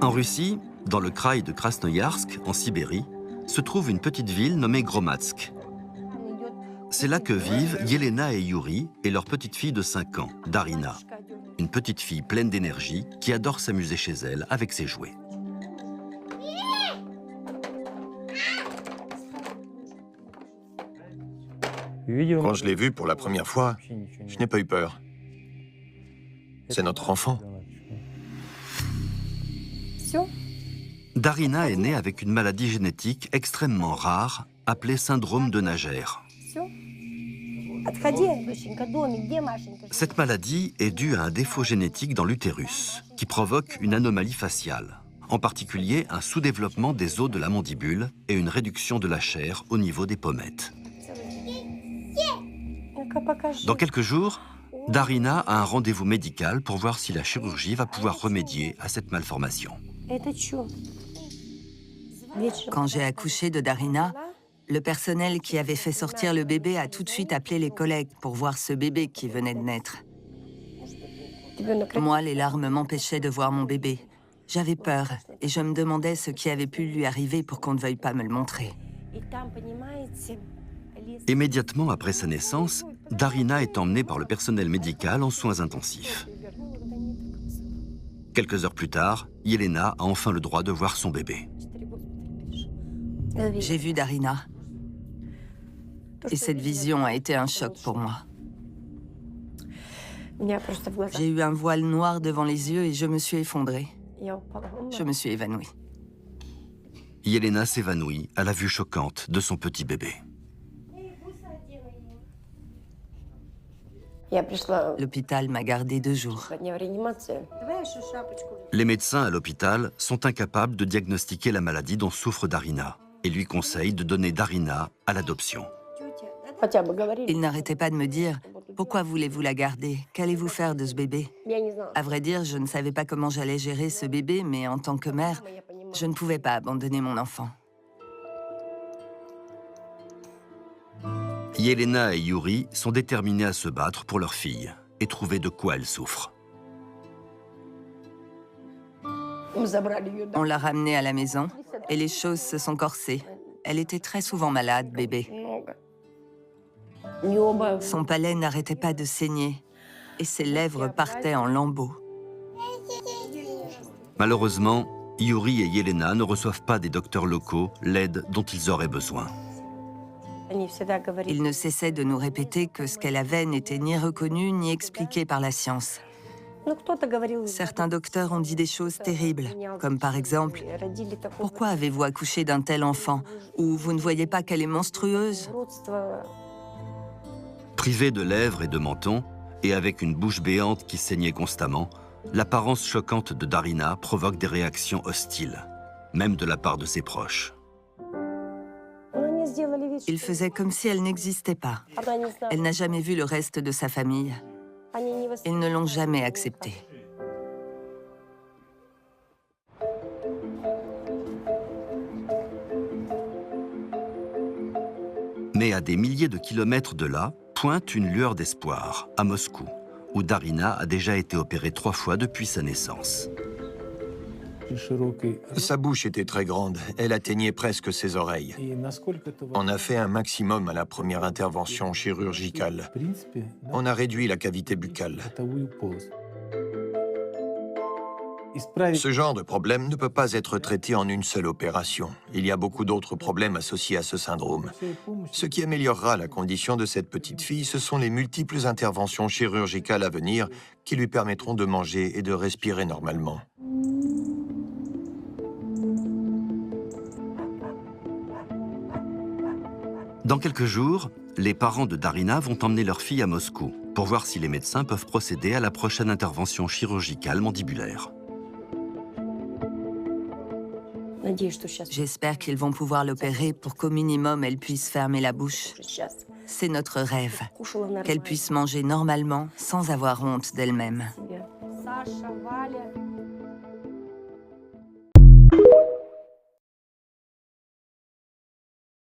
En Russie, dans le kraï de Krasnoïarsk, en Sibérie, se trouve une petite ville nommée Gromadsk. C'est là que vivent Yelena et Yuri et leur petite fille de 5 ans, Darina. Une petite fille pleine d'énergie qui adore s'amuser chez elle avec ses jouets. Quand je l'ai vue pour la première fois, je n'ai pas eu peur. C'est notre enfant. Darina est née avec une maladie génétique extrêmement rare, appelée syndrome de Nager. Cette maladie est due à un défaut génétique dans l'utérus, qui provoque une anomalie faciale, en particulier un sous-développement des os de la mandibule et une réduction de la chair au niveau des pommettes. Dans quelques jours, Darina a un rendez-vous médical pour voir si la chirurgie va pouvoir remédier à cette malformation. Quand j'ai accouché de Darina, le personnel qui avait fait sortir le bébé a tout de suite appelé les collègues pour voir ce bébé qui venait de naître. Moi, les larmes m'empêchaient de voir mon bébé. J'avais peur et je me demandais ce qui avait pu lui arriver pour qu'on ne veuille pas me le montrer. Immédiatement après sa naissance, Darina est emmenée par le personnel médical en soins intensifs. Quelques heures plus tard, Yelena a enfin le droit de voir son bébé. J'ai vu Darina. Et cette vision a été un choc pour moi. J'ai eu un voile noir devant les yeux et je me suis effondrée. Je me suis évanouie. Yelena s'évanouit à la vue choquante de son petit bébé. L'hôpital m'a gardée 2 jours. Les médecins à l'hôpital sont incapables de diagnostiquer la maladie dont souffre Darina et lui conseillent de donner Darina à l'adoption. Ils n'arrêtaient pas de me dire « Pourquoi voulez-vous la garder? Qu'allez-vous faire de ce bébé ?» À vrai dire, je ne savais pas comment j'allais gérer ce bébé, mais en tant que mère, je ne pouvais pas abandonner mon enfant. Yelena et Yuri sont déterminés à se battre pour leur fille et trouver de quoi elle souffre. On l'a ramenée à la maison et les choses se sont corsées. Elle était très souvent malade, bébé. Son palais n'arrêtait pas de saigner et ses lèvres partaient en lambeaux. Malheureusement, Yuri et Yelena ne reçoivent pas des docteurs locaux l'aide dont ils auraient besoin. Ils ne cessaient de nous répéter que ce qu'elle avait n'était ni reconnu ni expliqué par la science. Certains docteurs ont dit des choses terribles, comme par exemple « Pourquoi avez-vous accouché d'un tel enfant ?» ou « Vous ne voyez pas qu'elle est monstrueuse ?» Privée de lèvres et de menton, et avec une bouche béante qui saignait constamment, l'apparence choquante de Darina provoque des réactions hostiles, même de la part de ses proches. Ils faisaient comme si elle n'existait pas. Elle n'a jamais vu le reste de sa famille. Ils ne l'ont jamais acceptée. Mais à des milliers de kilomètres de là, pointe une lueur d'espoir, à Moscou, où Darina a déjà été opérée 3 fois depuis sa naissance. Sa bouche était très grande, elle atteignait presque ses oreilles. On a fait un maximum à la première intervention chirurgicale. On a réduit la cavité buccale. Ce genre de problème ne peut pas être traité en une seule opération. Il y a beaucoup d'autres problèmes associés à ce syndrome. Ce qui améliorera la condition de cette petite fille, ce sont les multiples interventions chirurgicales à venir qui lui permettront de manger et de respirer normalement. Dans quelques jours, les parents de Darina vont emmener leur fille à Moscou pour voir si les médecins peuvent procéder à la prochaine intervention chirurgicale mandibulaire. J'espère qu'ils vont pouvoir l'opérer pour qu'au minimum, elle puisse fermer la bouche. C'est notre rêve, qu'elle puisse manger normalement sans avoir honte d'elle-même. Саша, Валя.